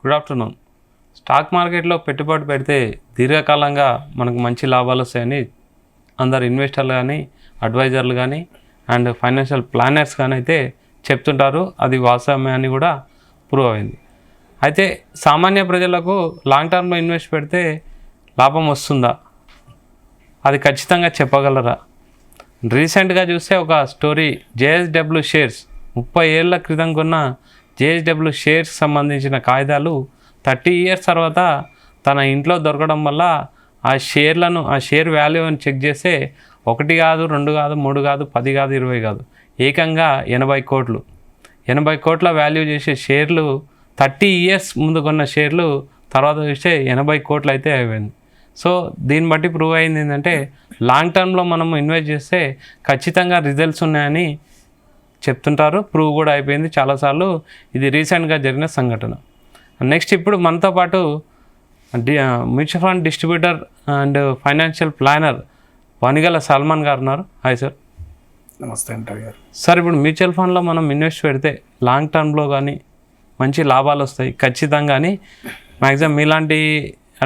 Good afternoon. Stock మార్కెట్లో పెట్టుబడి పెడితే దీర్ఘకాలంగా మనకు మంచి లాభాలు వస్తాయని అందరు ఇన్వెస్టర్లు కానీ, అడ్వైజర్లు కానీ అండ్ ఫైనాన్షియల్ ప్లానర్స్ కానీ అయితే చెప్తుంటారు. అది వాస్తవమే అని కూడా ప్రూవ్ అయింది. అయితే సామాన్య ప్రజలకు లాంగ్ టర్మ్లో ఇన్వెస్ట్ పెడితే లాభం వస్తుందా? అది ఖచ్చితంగా చెప్పగలరా? రీసెంట్గా చూస్తే ఒక స్టోరీ, JSW షేర్స్ 30 ఏళ్ల క్రితం కొన్న JSW షేర్స్ సంబంధించిన కాగితాలు 30 ఇయర్స్ తర్వాత తన ఇంట్లో దొరకడం వల్ల ఆ షేర్ వాల్యూని చెక్ చేస్తే 1 కాదు, 2 కాదు, 3 కాదు, 10 కాదు, 20 కాదు, ఏకంగా 80 కోట్లు. 80 కోట్ల వాల్యూ చేసే షేర్లు 30 ఇయర్స్ ముందు కొన్న షేర్లు తర్వాత చూస్తే 80 కోట్లు అయితే అయిపోయింది. సో దీన్ని బట్టి ప్రూవ్ అయింది ఏంటంటే లాంగ్ టర్మ్లో మనం ఇన్వెస్ట్ చేస్తే ఖచ్చితంగా రిజల్ట్స్ ఉన్నాయని చెప్తుంటారు. ప్రూవ్ కూడా అయిపోయింది చాలాసార్లు. ఇది రీసెంట్గా జరిగిన సంఘటన. నెక్స్ట్ ఇప్పుడు మనతో పాటు mutual fund distributor and financial planner వనిగల సల్మాన్ గారు ఉన్నారు. Hi sir. నమస్తే అంటారు గారు. సార్, ఇప్పుడు మ్యూచువల్ ఫండ్లో మనం ఇన్వెస్ట్ పెడితే లాంగ్ టర్మ్లో కానీ మంచి లాభాలు వస్తాయి ఖచ్చితంగా అని మ్యాక్సిమం మీలాంటి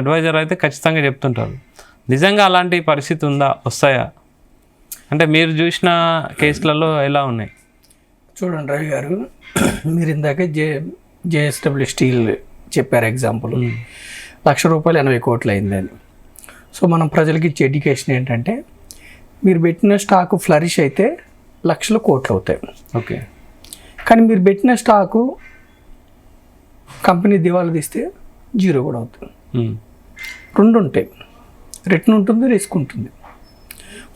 అడ్వైజర్ అయితే ఖచ్చితంగా చెప్తుంటారు. నిజంగా అలాంటి పరిస్థితి ఉందా? వస్తాయా? అంటే మీరు చూసిన కేసులలో ఎలా ఉన్నాయి? చూడండి రవి గారు, మీరు ఇందాక JSW స్టీల్ చెప్పారు ఎగ్జాంపుల్. ₹1,00,000 80 కోట్లు అయిందని. సో మనం ప్రజలకి ఇచ్చే ఎడ్యుకేషన్ ఏంటంటే, మీరు పెట్టిన స్టాకు ఫ్లరిష్ అయితే లక్షల కోట్లు అవుతాయి. ఓకే. కానీ మీరు పెట్టిన స్టాకు కంపెనీ దివాలా తీస్తే జీరో కూడా అవుతుంది. రెండు ఉంటాయి, రిటర్న్ ఉంటుంది, రిస్క్ ఉంటుంది.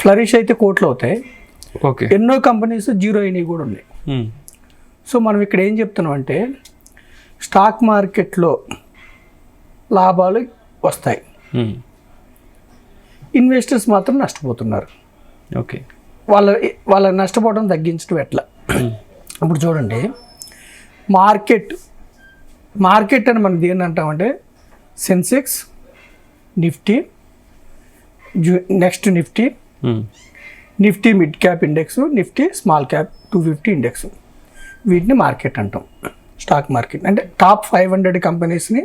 ఫ్లరిష్ అయితే కోట్లు అవుతాయి. ఓకే. ఎన్నో కంపెనీస్ జీరో అయినవి కూడా ఉన్నాయి. సో మనం ఇక్కడ ఏం చెప్తున్నాం అంటే, స్టాక్ మార్కెట్లో లాభాలు వస్తాయి, ఇన్వెస్టర్స్ మాత్రం నష్టపోతున్నారు. ఓకే. వాళ్ళ నష్టపోవడం తగ్గించడం ఎట్లా? ఇప్పుడు చూడండి, మార్కెట్ అని మనం దేని అంటామంటే Sensex, Nifty, next Nifty mid cap index, Nifty small cap 250 index, వీటిని మార్కెట్ అంటాం. స్టాక్ మార్కెట్ అంటే టాప్ 500 కంపెనీస్ని,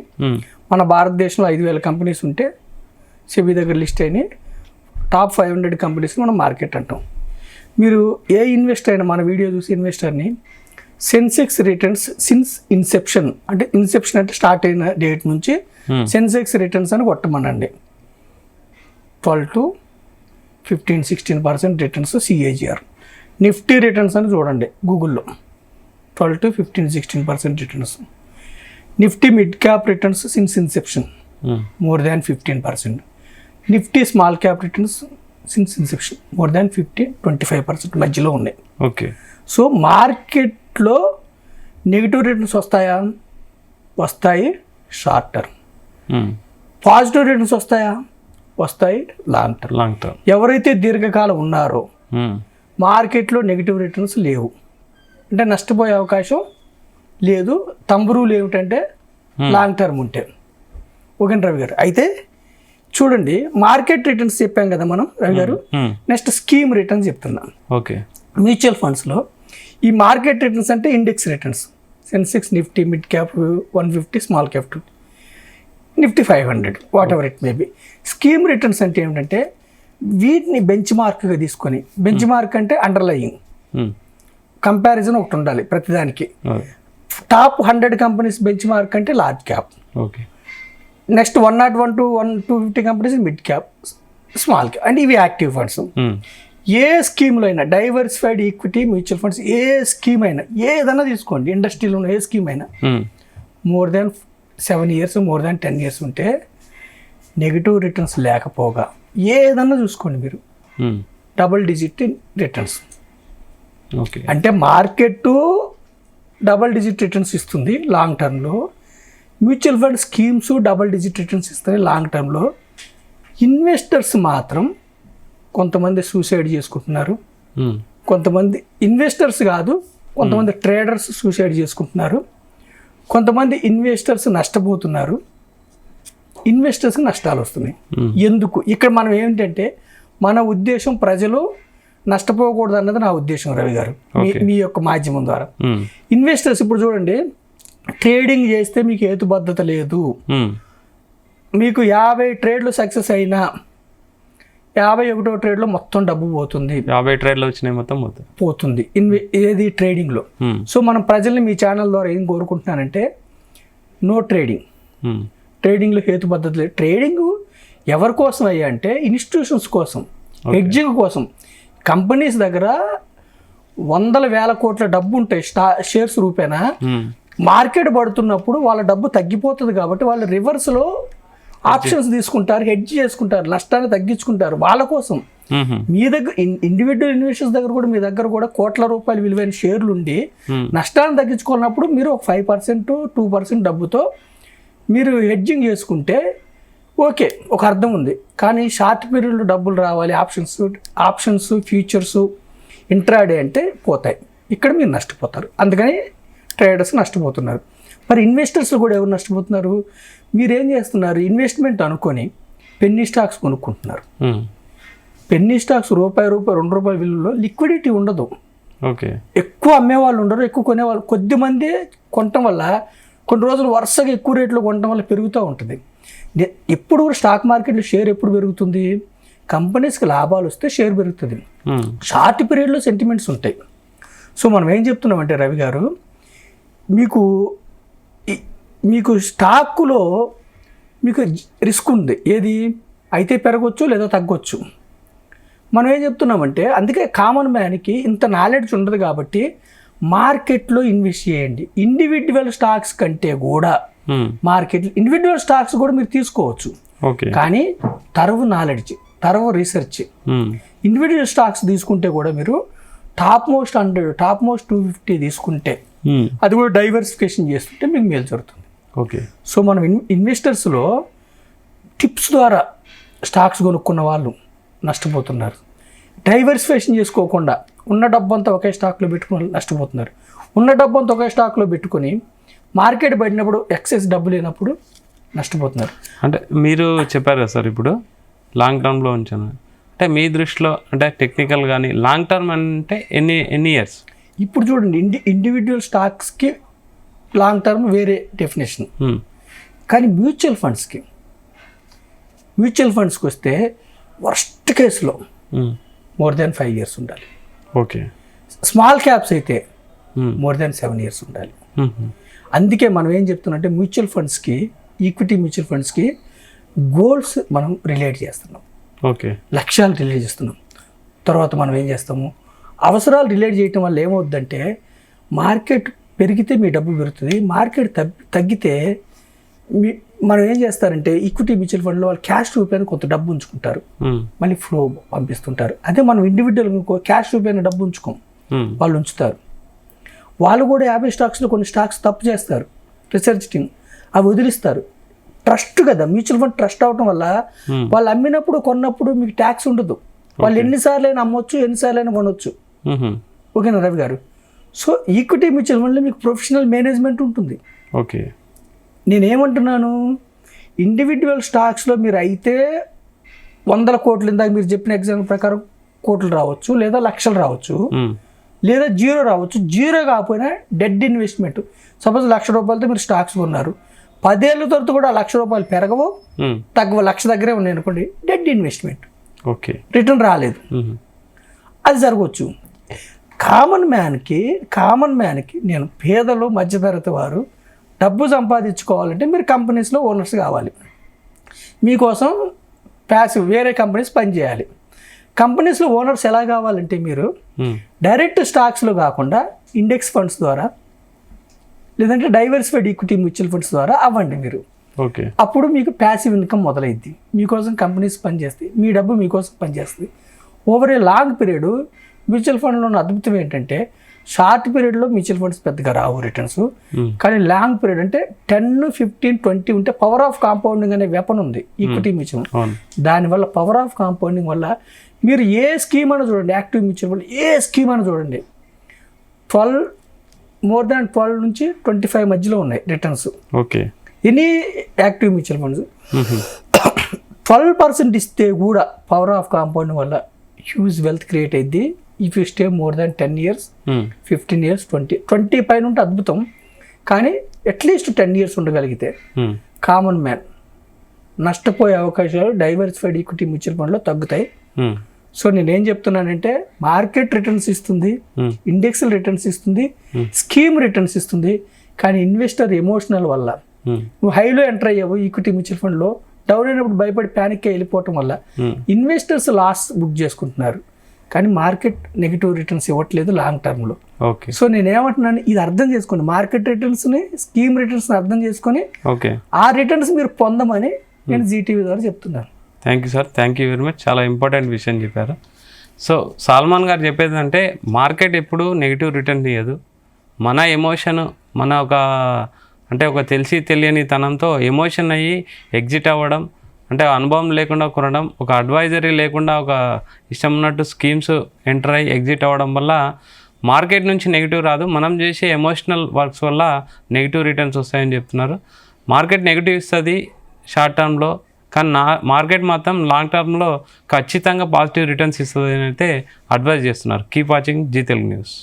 మన భారతదేశంలో 5,000 కంపెనీస్ ఉంటే సెబీ దగ్గర లిస్ట్ అయినాయి. టాప్ 500 కంపెనీస్ని మనం మార్కెట్ అంటాం. మీరు ఏ ఇన్వెస్టర్ అయినా మన వీడియో చూసి ఇన్వెస్టర్ని సెన్సెక్స్ రిటర్న్స్ సిన్స్ ఇన్సెప్షన్ అంటే స్టార్ట్ అయిన డేట్ నుంచి సెన్సెక్స్ రిటర్న్స్ అని కొట్టమనండి. 12 to 15-16% returns CAGR. Nifty returns అని చూడండి గూగుల్లో, 12 to 15-16% returns. Nifty mid cap returns since Inception more than 15%. Nifty small cap returns since Inception more than 15-25% మధ్యలో ఉన్నాయి. ఓకే. సో మార్కెట్లో నెగిటివ్ రిటర్న్స్ వస్తాయా? వస్తాయి షార్ట్ టర్మ్. పాజిటివ్ రిటర్న్స్ వస్తాయా? వస్తాయి లాంగ్ టర్మ్. ఎవరైతే దీర్ఘకాలం ఉన్నారో మార్కెట్లో నెగిటివ్ రిటర్న్స్ లేవు అంటే నష్టపోయే అవకాశం లేదు. తంబు రూల్ ఏమిటంటే లాంగ్ టర్మ్ ఉంటే. ఓకే రవి గారు. అయితే చూడండి, మార్కెట్ రిటర్న్స్ చెప్పాం కదా మనం రవి గారు. నెక్స్ట్ స్కీమ్ రిటర్న్స్ చెప్తున్నాం. ఓకే. మ్యూచువల్ ఫండ్స్లో ఈ మార్కెట్ రిటర్న్స్ అంటే index returns, Sensex, Nifty mid cap 150, small cap 2, Nifty 500, what ever it may be. Scheme returns అంటే ఏమిటంటే వీటిని బెంచ్ మార్క్గా తీసుకొని, బెంచ్ మార్క్ అంటే అండర్లయింగ్ కంపారిజన్ ఒకటి ఉండాలి ప్రతిదానికి. టాప్ 100 కంపెనీస్ బెంచ్ మార్క్ అంటే large cap. Okay. Next 101 to 250 companies mid cap, small cap. అంటే ఇవి యాక్టివ్ ఫండ్స్. ఏ స్కీమ్లో అయినా, డైవర్సిఫైడ్ ఈక్విటీ మ్యూచువల్ ఫండ్స్ ఏ స్కీమ్ అయినా, ఏదైనా తీసుకోండి, ఇండస్ట్రీలో ఉన్న ఏ స్కీమ్ అయినా more than 7 years, more than 10 years ఉంటే నెగిటివ్ రిటర్న్స్ లేకపోగా ఏదన్నా చూసుకోండి మీరు, డబుల్ డిజిట్ రిటర్న్స్. ఓకే. అంటే మార్కెట్ డబుల్ డిజిట్ రిటర్న్స్ ఇస్తుంది లాంగ్ టర్మ్లో. Mutual fund schemes double digit returns ఇస్తాయి లాంగ్ టర్మ్లో. ఇన్వెస్టర్స్ మాత్రం కొంతమంది సూసైడ్ చేసుకుంటున్నారు, కొంతమంది ఇన్వెస్టర్స్ కాదు, కొంతమంది ట్రేడర్స్ సూసైడ్ చేసుకుంటున్నారు, కొంతమంది ఇన్వెస్టర్స్ నష్టపోతున్నారు, ఇన్వెస్టర్స్కి నష్టాలు వస్తున్నాయి. ఎందుకు? ఇక్కడ మనం ఏంటంటే మన ఉద్దేశం ప్రజలు నష్టపోకూడదు అన్నది నా ఉద్దేశం రవి గారు, మీ యొక్క మాధ్యమం ద్వారా. ఇన్వెస్టర్స్ ఇప్పుడు చూడండి, ట్రేడింగ్ చేస్తే మీకు హేతుబద్ధత లేదు. మీకు 50 ట్రేడ్లు సక్సెస్ అయినా 51వ ట్రేడ్లో మొత్తం డబ్బు పోతుంది. 50 ట్రేడ్లు వచ్చినాయి మొత్తం పోతుంది ఏది ట్రేడింగ్లో. సో మనం ప్రజల్ని మీ ఛానల్ ద్వారా ఏం కోరుకుంటున్నానంటే నో ట్రేడింగ్. ట్రేడింగ్లో హేతుబద్ధత లేదు. ట్రేడింగ్ ఎవరి కోసం అయ్యా అంటే ఇన్స్టిట్యూషన్స్ కోసం, హెడ్జింగ్ కోసం. కంపెనీస్ దగ్గర 100,000 కోట్ల డబ్బు ఉంటాయి షేర్స్ రూపేనా. మార్కెట్ పడుతున్నప్పుడు వాళ్ళ డబ్బు తగ్గిపోతుంది కాబట్టి వాళ్ళు రివర్స్లో ఆప్షన్స్ తీసుకుంటారు, హెడ్జ్ చేసుకుంటారు, నష్టాన్ని తగ్గించుకుంటారు వాళ్ళ కోసం. మీ దగ్గర ఇండివిజువల్ ఇన్వెస్టర్స్ దగ్గర కూడా మీ దగ్గర కూడా కోట్ల రూపాయలు విలువైన షేర్లు ఉండి నష్టాన్ని తగ్గించుకున్నప్పుడు మీరు 5% 2% డబ్బుతో మీరు హెడ్జింగ్ చేసుకుంటే ఓకే, ఒక అర్థం ఉంది. కానీ షార్ట్ పీరియడ్లో డబ్బులు రావాలి, ఆప్షన్స్ ఫ్యూచర్స్ ఇంట్రాడే అంటే పోతాయి. ఇక్కడ మీరు నష్టపోతారు. అందుకని ట్రేడర్స్ నష్టపోతున్నారు. మరి ఇన్వెస్టర్స్ కూడా ఎవరు నష్టపోతున్నారు? మీరేం చేస్తున్నారు? ఇన్వెస్ట్మెంట్ అనుకొని పెన్నీ స్టాక్స్ కొనుక్కుంటున్నారు. పెన్నీ స్టాక్స్ రూపాయి ₹2 విలువలో లిక్విడిటీ ఉండదు. ఓకే, ఎక్కువ అమ్మేవాళ్ళు ఉండరు, ఎక్కువ కొనేవాళ్ళు కొద్దిమంది. కొనటం వల్ల కొన్ని రోజులు వరుసగా ఎక్కువ రేట్లో కొనటం వల్ల పెరుగుతూ ఉంటుంది. ఎప్పుడు కూడా స్టాక్ మార్కెట్లో షేర్ ఎప్పుడు పెరుగుతుంది? కంపెనీస్కి లాభాలు వస్తే షేర్ పెరుగుతుంది. షార్ట్ పీరియడ్లో సెంటిమెంట్స్ ఉంటాయి. సో మనం ఏం చెప్తున్నామంటే రవి గారు, మీకు స్టాకులో మీకు రిస్క్ ఉంది. ఏది అయితే పెరగవచ్చు లేదా తగ్గొచ్చు. మనం ఏం చెప్తున్నామంటే అందుకే కామన్ మ్యాన్కి ఇంత నాలెడ్జ్ ఉండదు కాబట్టి మార్కెట్లో ఇన్వెస్ట్ చేయండి. ఇండివిజువల్ స్టాక్స్ కంటే కూడా ఇండివిజువల్ స్టాక్స్ కూడా మీరు తీసుకోవచ్చు. కానీ తరవు నాలెడ్జ్, తరవు రీసెర్చ్, ఇండివిజువల్ స్టాక్స్ తీసుకుంటే కూడా మీరు టాప్ మోస్ట్ 100, టాప్ మోస్ట్ 250 తీసుకుంటే అది కూడా డైవర్సిఫికేషన్ చేస్తుంటే మీకు మేలు జరుగుతుంది. ఓకే, సో మనం ఇన్వెస్టర్స్లో టిప్స్ ద్వారా స్టాక్స్ కొనుక్కున్న వాళ్ళు నష్టపోతున్నారు. డైవర్సిఫికేషన్ చేసుకోకుండా ఉన్న డబ్బంతా ఒకే స్టాక్లో పెట్టుకుని నష్టపోతున్నారు. ఉన్న డబ్బంతా ఒకే స్టాక్లో పెట్టుకొని మార్కెట్ పడినప్పుడు ఎక్సెస్ డబ్బు లేనప్పుడు నష్టపోతున్నారు. అంటే మీరు చెప్పారు కదా సార్, ఇప్పుడు లాంగ్ టర్మ్లో ఉంచాను అంటే మీ దృష్టిలో అంటే టెక్నికల్ కానీ లాంగ్ టర్మ్ అంటే ఎన్ని ఇయర్స్? ఇప్పుడు చూడండి, ఇండివిజువల్ స్టాక్స్కి లాంగ్ టర్మ్ వేరే డెఫినేషన్. కానీ మ్యూచువల్ ఫండ్స్కి వస్తే వర్స్ట్ కేసులో మోర్ దెన్ 5 years ఉండాలి. ఓకే, స్మాల్ క్యాప్స్ అయితే మోర్ దెన్ 7 years ఉండాలి. అందుకే మనం ఏం చెప్తున్నామంటే మ్యూచువల్ ఫండ్స్కి, ఈక్విటీ మ్యూచువల్ ఫండ్స్కి గోల్స్ మనం రిలేట్ చేస్తున్నాం. ఓకే, లక్ష్యాలు రిలేట్ చేస్తున్నాం. తర్వాత మనం ఏం చేస్తాము, అవసరాలు రిలేట్ చేయటం వల్ల ఏమవుద్దంటే మార్కెట్ పెరిగితే మీ డబ్బు పెరుగుతుంది, మార్కెట్ తగ్గితే మనం ఏం చేస్తారంటే ఈక్విటీ మ్యూచువల్ ఫండ్లో వాళ్ళు క్యాష్ రూపాయలు కొంత డబ్బు ఉంచుకుంటారు, మళ్ళీ ఫ్లో పంపిస్తుంటారు. అదే మనం ఇండివిజువల్ క్యాష్ రూపాయలు డబ్బు ఉంచుకోం, వాళ్ళు ఉంచుతారు. వాళ్ళు కూడా 50 స్టాక్స్లో కొన్ని స్టాక్స్ తప్పు చేస్తారు, రీసెర్చ్ టీమ్ అవి వదిలిస్తారు. ట్రస్ట్ కదా, మ్యూచువల్ ఫండ్ ట్రస్ట్ అవడం వల్ల వాళ్ళు అమ్మినప్పుడు కొన్నప్పుడు మీకు ట్యాక్స్ ఉండదు. వాళ్ళు ఎన్నిసార్లు అయినా అమ్మొచ్చు, ఎన్నిసార్లు అయినా కొనవచ్చు. ఓకేనా రవి గారు? సో ఈక్విటీ మ్యూచువల్ ఫండ్లో మీకు ప్రొఫెషనల్ మేనేజ్మెంట్ ఉంటుంది. ఓకే, నేనేమంటున్నాను, ఇండివిజువల్ స్టాక్స్లో మీరు అయితే 100 కోట్లు, ఇందాక మీరు చెప్పిన ఎగ్జాంపుల్ ప్రకారం కోట్లు రావచ్చు, లేదా లక్షలు రావచ్చు, లేదా జీరో రావచ్చు. జీరో కాకపోయినా డెడ్ ఇన్వెస్ట్మెంట్. సపోజ్ ₹1,00,000 మీరు స్టాక్స్ కొన్నారు, 10 ఏళ్ళ తర్వాత కూడా ₹1,00,000 పెరగవు, తగ్గవు, 1,00,000 దగ్గరే ఉన్నాయి అనుకోండి, డెడ్ ఇన్వెస్ట్మెంట్. ఓకే, రిటర్న్ రాలేదు, అది జరగవచ్చు. కామన్ మ్యాన్కి నేను పేదలు, మధ్యతరగతి వారు డబ్బు సంపాదించుకోవాలంటే మీరు కంపెనీస్లో ఓనర్స్ కావాలి. మీకోసం ప్యాసివ్ వేరే కంపెనీస్ పనిచేయాలి. కంపెనీస్లో ఓనర్స్ ఎలా కావాలంటే మీరు డైరెక్ట్ స్టాక్స్లో కాకుండా ఇండెక్స్ ఫండ్స్ ద్వారా లేదంటే డైవర్సిఫైడ్ ఈక్విటీ మ్యూచువల్ ఫండ్స్ ద్వారా అవ్వండి మీరు. ఓకే, అప్పుడు మీకు ప్యాసివ్ ఇన్కమ్ మొదలైద్ది. మీకోసం కంపెనీస్ పనిచేస్తాయి, మీ డబ్బు మీకోసం పనిచేస్తుంది. Over a long period mutual ఫండ్లో ఉన్న అద్భుతం ఏంటంటే షార్ట్ పీరియడ్లో మ్యూచువల్ ఫండ్స్ పెద్దగా రావు రిటర్న్స్, కానీ లాంగ్ పీరియడ్ అంటే 10, 15, 20 ఉంటే పవర్ ఆఫ్ కాంపౌండింగ్ అనే వెపన్ ఉంది ఈక్విటీ మ్యూచువల్. దానివల్ల పవర్ ఆఫ్ కాంపౌండింగ్ వల్ల మీరు ఏ స్కీమ్ అయినా చూడండి, యాక్టివ్ మ్యూచువల్ ఫండ్ ఏ స్కీమ్ అయినా చూడండి, మోర్ దాన్ 12 నుంచి 25 మధ్యలో ఉన్నాయి returns. Okay, any active mutual funds 12% ఇస్తే కూడా పవర్ ఆఫ్ కాంపౌండింగ్ వల్ల హ్యూజ్ వెల్త్ క్రియేట్ అయింది. If you stay more than 10 years, 15 years, 20 పైన ఉంటే అద్భుతం. కానీ అట్లీస్ట్ 10 years ఉండగలిగితే కామన్ మ్యాన్ నష్టపోయే అవకాశాలు డైవర్సిఫైడ్ ఈక్విటీ మ్యూచువల్ ఫండ్లో తగ్గుతాయి. సో నేనేం చెప్తున్నానంటే మార్కెట్ రిటర్న్స్ ఇస్తుంది, ఇండెక్స్ రిటర్న్స్ ఇస్తుంది, స్కీమ్ రిటర్న్స్ ఇస్తుంది. కానీ ఇన్వెస్టర్ ఎమోషనల్ వల్ల నువ్వు హైలో ఎంటర్ అయ్యావు ఈక్విటీ మ్యూచువల్ ఫండ్లో, డౌన్ అయినప్పుడు భయపడి ప్యానిక్ వెళ్ళిపోవటం వల్ల ఇన్వెస్టర్స్ లాస్ బుక్ చేసుకుంటున్నారు. కానీ మార్కెట్ నెగిటివ్ రిటర్న్స్ ఇవ్వట్లేదు లాంగ్ టర్మ్లో. ఓకే. సో నేనేమంటున్నాను, ఇది అర్థం చేసుకోండి, మార్కెట్ రిటర్న్స్ని స్కీమ్ రిటర్న్స్ని అర్థం చేసుకొని ఓకే ఆ రిటర్న్స్ మీరు పొందమని నేను జీటీవీ ద్వారా చెప్తున్నాను. Thank you sir, thank you very much. చాలా ఇంపార్టెంట్ విషయం చెప్పారు. సో సల్మాన్ గారు చెప్పేది అంటే మార్కెట్ ఎప్పుడు నెగిటివ్ రిటర్న్ ఇవ్వదు. మన ఎమోషన్, మన ఒక తెలిసి తెలియని తనంతో ఎమోషన్ అయ్యి ఎగ్జిట్ అవ్వడం, అంటే అనుభవం లేకుండా కొనడం, ఒక అడ్వైజరీ లేకుండా ఒక ఇష్టం ఉన్నట్టు స్కీమ్స్ ఎంటర్ అయ్యి ఎగ్జిట్ అవ్వడం వల్ల మార్కెట్ నుంచి నెగిటివ్ రాదు. మనం చేసే ఎమోషనల్ వర్క్స్ వల్ల నెగిటివ్ రిటర్న్స్ వస్తాయని చెప్తున్నారు. మార్కెట్ నెగిటివ్ ఇస్తుంది షార్ట్ టర్మ్లో, కానీ మార్కెట్ మాత్రం లాంగ్ టర్మ్లో ఖచ్చితంగా పాజిటివ్ రిటర్న్స్ ఇస్తుంది అని అయితే అడ్వైజ్ చేస్తున్నారు. Keep watching Zee Telugu news.